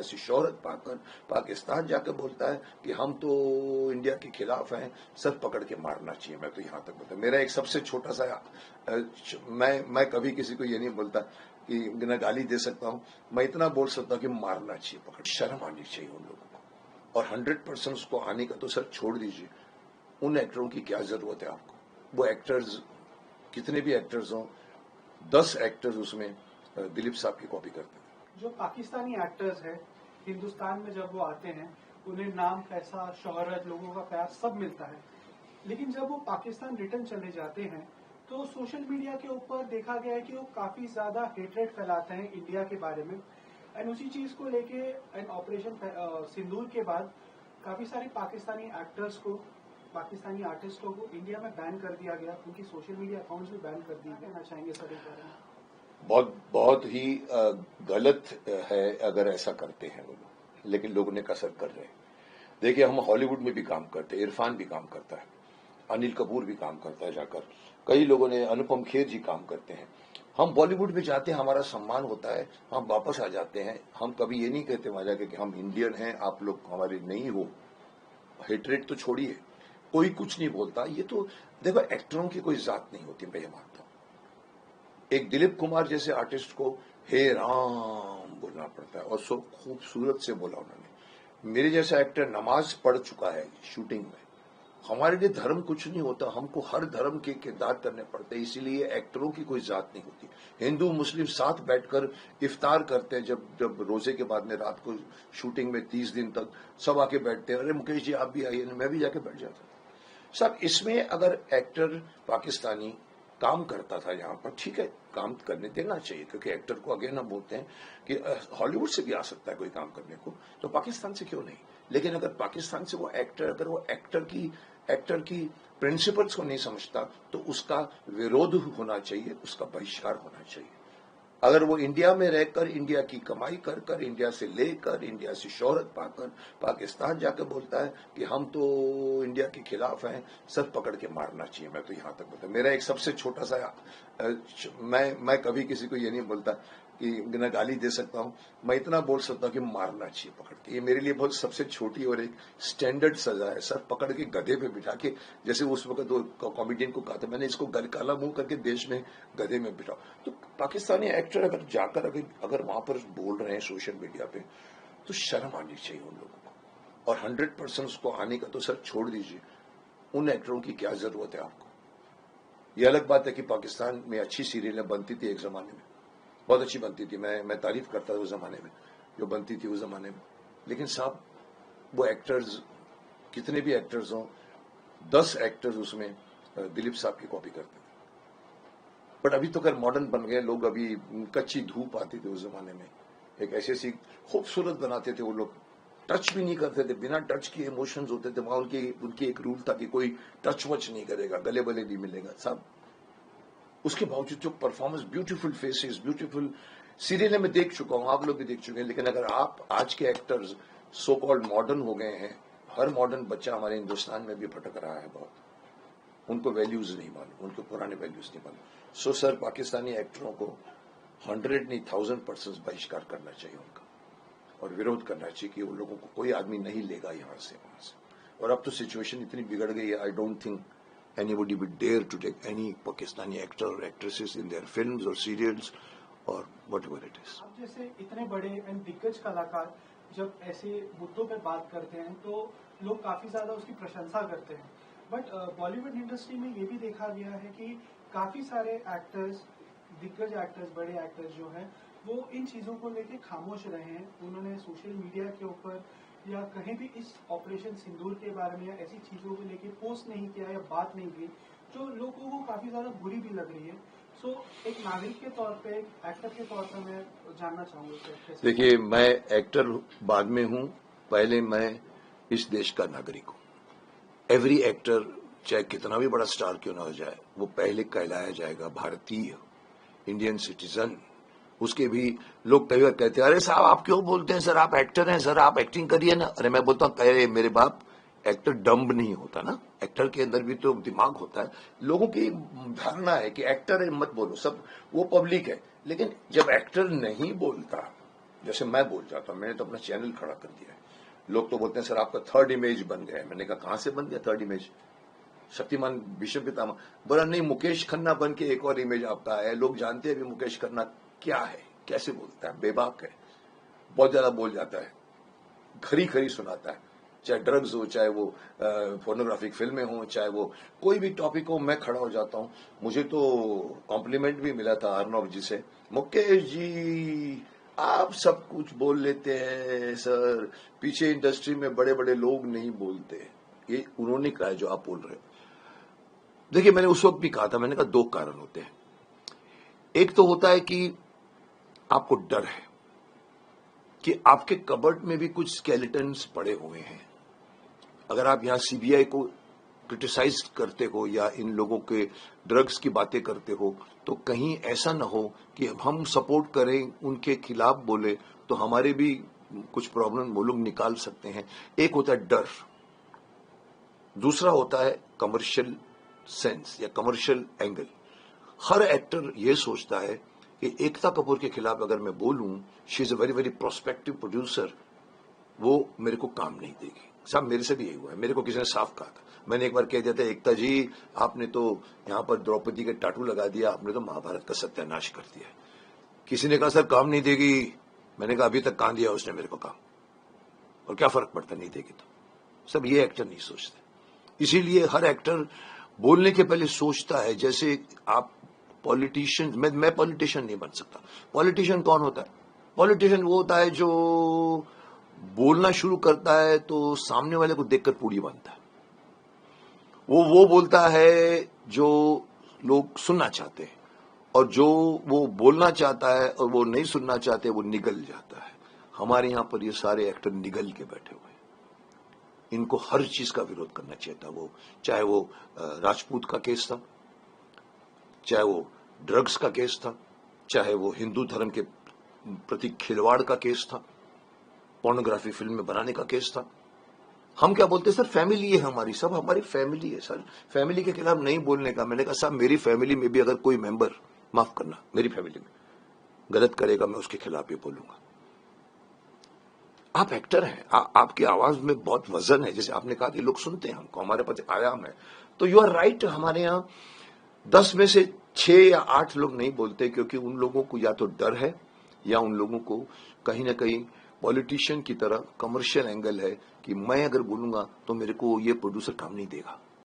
से शोहरत पाकर पाकिस्तान जाकर बोलता है कि हम तो इंडिया के खिलाफ हैं, सर पकड़ के मारना चाहिए। मैं तो यहाँ तक बोलता, मेरा एक सबसे छोटा सा मैं कभी किसी को ये नहीं बोलता कि मैं गाली दे सकता हूँ, मैं इतना बोल सकता हूँ कि मारना चाहिए, पकड़। शर्म आनी चाहिए उन लोगों को। और 100% उसको आने का तो सर छोड़ दीजिए, उन एक्टरों की क्या जरूरत है आपको? वो एक्टर्स कितने भी एक्टर्स हों, 10 एक्टर्स उसमें दिलीप साहब की कॉपी करते हैं। जो पाकिस्तानी एक्टर्स हैं हिंदुस्तान में जब वो आते हैं, उन्हें नाम, पैसा, शोहरत, लोगों का प्यार सब मिलता है, लेकिन जब वो पाकिस्तान रिटर्न चले जाते हैं तो सोशल मीडिया के ऊपर देखा गया है कि वो काफी ज्यादा हेट्रेड फैलाते हैं इंडिया के बारे में। एंड उसी चीज को लेके एंड ऑपरेशन सिंदूर के बाद काफी सारे पाकिस्तानी आर्टिस्टों को इंडिया में बैन कर दिया गया, उनकी सोशल मीडिया अकाउंट्स भी बैन कर दिए। कहना चाहेंगे सर इस बारे में? बहुत ही गलत है अगर ऐसा करते हैं वो लोग, लेकिन लोग उन्हें कसर कर रहे हैं। देखिए, हम हॉलीवुड में भी काम करते हैं, इरफान भी काम करता है, अनिल कपूर भी काम करता है जाकर, कई लोगों ने, अनुपम खेर जी काम करते हैं। हम बॉलीवुड में जाते हैं, हमारा सम्मान होता है, हम वापस आ जाते हैं। हम कभी ये नहीं कहते वहां जाके कि हम इंडियन हैं, आप लोग हमारे नहीं हो। हेट्रेड तो छोड़िए, कोई कुछ नहीं बोलता। ये तो देखो, एक्टरों की कोई जात नहीं होती, मैं ये मानता हूं। एक दिलीप कुमार जैसे आर्टिस्ट को हे राम बोलना पड़ता है, और सो खूबसूरत से बोला उन्होंने। मेरे जैसा एक्टर नमाज पढ़ चुका है शूटिंग में। हमारे लिए धर्म कुछ नहीं होता, हमको हर धर्म के किरदार करने पड़ते हैं, इसीलिए एक्टरों की कोई जात नहीं होती। हिंदू मुस्लिम साथ बैठकर इफ्तार करते हैं, जब रोजे के बाद में रात को शूटिंग में 30 दिन तक सब आके बैठते हैं। अरे मुकेश जी आप भी आइए, मैं भी जाके बैठ जाता। सब इसमें अगर एक्टर पाकिस्तानी काम करता था यहाँ पर, ठीक है, काम करने देना चाहिए, क्योंकि एक्टर को अगेन हम बोलते हैं कि हॉलीवुड से भी आ सकता है कोई काम करने को, तो पाकिस्तान से क्यों नहीं। लेकिन अगर पाकिस्तान से वो एक्टर की प्रिंसिपल्स को नहीं समझता, तो उसका विरोध होना चाहिए, उसका बहिष्कार होना चाहिए। अगर वो इंडिया में रहकर इंडिया की कमाई कर इंडिया से लेकर इंडिया से शोहरत पाकर पाकिस्तान जाकर बोलता है कि हम तो इंडिया के खिलाफ हैं, सर पकड़ के मारना चाहिए। मैं तो यहाँ तक बोलता, मेरा एक सबसे छोटा सा मैं कभी किसी को ये नहीं बोलता कि मैं गाली दे सकता हूँ, मैं इतना बोल सकता हूँ कि मारना चाहिए पकड़ के। ये मेरे लिए बहुत सबसे छोटी और एक स्टैंडर्ड सजा है। सर पकड़ के गधे पे बिठा के, जैसे उस वक्त वो कॉमेडियन को कहा था, मैंने इसको काला मुंह करके देश में गधे में बिठाओ। तो पाकिस्तानी एक्टर अगर जाकर अगर वहां पर बोल रहे हैं सोशल मीडिया पे, तो शर्म आनी चाहिए उन लोगों को। और 100% उसको आने का तो सर छोड़ दीजिए, उन एक्टरों की क्या जरूरत है आपको? ये अलग बात है कि पाकिस्तान में अच्छी सीरियलें बनती थी एक जमाने में, बहुत अच्छी बनती थी, मैं तारीफ करता था उस जमाने में जो बनती थी उस जमाने में। लेकिन साहब, वो एक्टर्स कितने भी एक्टर्स हों, 10 एक्टर्स उसमें दिलीप साहब की कॉपी करते थे। बट अभी तो खैर मॉडर्न बन गए लोग, अभी कच्ची धूप आती थी उस जमाने में, एक ऐसी सी खूबसूरत बनाते थे वो लोग, टच भी नहीं करते थे, बिना टच के इमोशंस होते थे वहां। उनकी एक रूल था कि कोई टच वच नहीं करेगा, गले बले नहीं मिलेगा साहब। उसके बावजूद जो performance, beautiful faces, beautiful serial में देख चुका हूं, आप लोग भी देख चुके हैं। लेकिन अगर आप आज के एक्टर्स सो कॉल्ड मॉडर्न हो गए हैं, हर मॉडर्न बच्चा हमारे हिंदुस्तान में भी भटक रहा है बहुत, उनको वैल्यूज नहीं मालूम, उनको पुराने वैल्यूज नहीं मालूम। सो सर, पाकिस्तानी एक्टरों को 100 नहीं 1000% बहिष्कार करना चाहिए उनका, और विरोध करना चाहिए कि उन लोगों को कोई आदमी नहीं लेगा यहाँ से वहां से। और अब तो सिचुएशन इतनी बिगड़ गई है, I don't think anybody would dare to take any Pakistani actor or actresses in their films or serials or whatever it is. आप जैसे इतने बड़े एंड दिग्गज कलाकार जब ऐसे मुद्दों पे बात करते हैं तो लोग काफी ज्यादा उसकी प्रशंसा करते हैं, बट बॉलीवुड इंडस्ट्री में ये भी देखा गया है कि काफी सारे एक्टर्स, दिग्गज एक्टर्स, बड़े एक्टर्स जो हैं वो इन चीजों को लेके खामोश रहे हैं। उन्होंने सोशल मीडिया के ऊपर या कहीं भी इस ऑपरेशन सिंदूर के बारे में या ऐसी चीजों को लेके पोस्ट नहीं किया या बात नहीं की, जो लोगों को काफी ज्यादा बुरी भी लग रही है। सो एक नागरिक के तौर पे, एक एक्टर के तौर पे मैं जानना चाहूंगा। देखिए, मैं एक्टर बाद में हूं, पहले मैं इस देश का नागरिक हूं। एवरी एक्टर चाहे कितना भी बड़ा स्टार क्यों ना हो जाए, वो पहले कहलाया जाएगा भारतीय, इंडियन सिटीजन। उसके भी लोग कई बार कहते हैं, अरे साहब आप क्यों बोलते हैं, सर आप एक्टर हैं, सर आप एक्टिंग करिए ना। अरे मैं बोलता हूँ, कहे मेरे बाप, एक्टर डम्ब नहीं होता ना, एक्टर के अंदर भी तो दिमाग होता है। लोगों की धारणा है कि एक्टर है मत बोलो, सब वो पब्लिक है। लेकिन जब एक्टर नहीं बोलता जैसे मैं बोल जाता हूं, मैंने तो अपना चैनल खड़ा कर दिया है। लोग तो बोलते हैं सर आपका थर्ड इमेज बन गया है। मैंने कहा कहां से बन गया थर्ड इमेज? शक्तिमान भीष्म पितामह बोला नहीं, मुकेश खन्ना बन के एक और इमेज आपका है। लोग जानते हैं भी मुकेश खन्ना क्या है, कैसे बोलता है, बेबाक है, बहुत ज्यादा बोल जाता है, खरी खरी सुनाता है, चाहे ड्रग्स हो, चाहे वो फोर्नोग्राफिक फिल्में हो, चाहे वो कोई भी टॉपिक हो, मैं खड़ा हो जाता हूं। मुझे तो कॉम्प्लीमेंट भी मिला था अर्नब जी से, मुकेश जी आप सब कुछ बोल लेते हैं सर, पीछे इंडस्ट्री में बड़े बड़े लोग नहीं बोलते। ये उन्होंने कहा है जो आप बोल रहे हो। देखिए मैंने उस वक्त भी कहा था, मैंने कहा दो कारण होते हैं। एक तो होता है कि आपको डर है कि आपके कबर्ड में भी कुछ स्केलेटन्स पड़े हुए हैं। अगर आप यहां सीबीआई को क्रिटिसाइज करते हो या इन लोगों के ड्रग्स की बातें करते हो, तो कहीं ऐसा ना हो कि हम सपोर्ट करें, उनके खिलाफ बोले तो हमारे भी कुछ प्रॉब्लम वो लोग निकाल सकते हैं। एक होता है डर, दूसरा होता है कमर्शियल सेंस या कमर्शियल एंगल। हर एक्टर ये सोचता है कि एकता कपूर के खिलाफ अगर मैं बोलूं, she is a very very prospective producer, वो मेरे को काम नहीं देगी। साहब मेरे से भी यही हुआ है, मेरे को किसी ने साफ कहा था। मैंने एक बार कह दिया था, एकता जी आपने तो यहां पर द्रौपदी के टाटू लगा दिया, आपने तो महाभारत का सत्यानाश कर दिया। किसी ने कहा सर काम नहीं देगी। मैंने कहा अभी तक कहां दिया उसने मेरे को काम, और क्या फर्क पड़ता नहीं देगी तो। सब ये एक्टर नहीं सोचते, इसीलिए हर एक्टर बोलने के पहले सोचता है। जैसे आप पॉलिटिशियन, मैं पॉलिटिशियन नहीं बन सकता। पॉलिटिशियन कौन होता है? पॉलिटिशियन वो होता है जो बोलना शुरू करता है तो सामने वाले को देखकर पूड़ी बनता है। वो बोलता है जो लोग सुनना चाहते हैं, और जो वो बोलना चाहता है और वो नहीं सुनना चाहते वो निगल जाता है। हमारे यहां पर ये सारे एक्टर निगल के बैठे हुए हैं। इनको हर चीज का विरोध करना चाहिए था। वो चाहे वो राजपूत का केस था, चाहे वो ड्रग्स का केस था, चाहे वो हिंदू धर्म के प्रति खिलवाड़ का केस था, पोर्नोग्राफी फिल्म में बनाने का केस था। हम क्या बोलते हैं सर, फैमिली है हमारी, सब हमारी फैमिली है सर, फैमिली के खिलाफ नहीं बोलने का। मैंने कहा साहब मेरी फैमिली में भी अगर कोई मेंबर, माफ करना, मेरी फैमिली में गलत करेगा मैं उसके खिलाफ भी बोलूंगा। आप एक्टर हैं, आपकी आवाज में बहुत वजन है। जैसे आपने कहा कि लोग सुनते हैं हमको, हमारे पास आयाम है, तो यू आर राइट। हमारे यहाँ 10 में से 6 या 8 लोग नहीं बोलते, क्योंकि उन लोगों को या तो डर है या उन लोगों को कहीं ना कहीं पॉलिटिशियन की तरह कमर्शियल एंगल है कि मैं अगर बोलूंगा तो मेरे को ये प्रोड्यूसर काम नहीं देगा।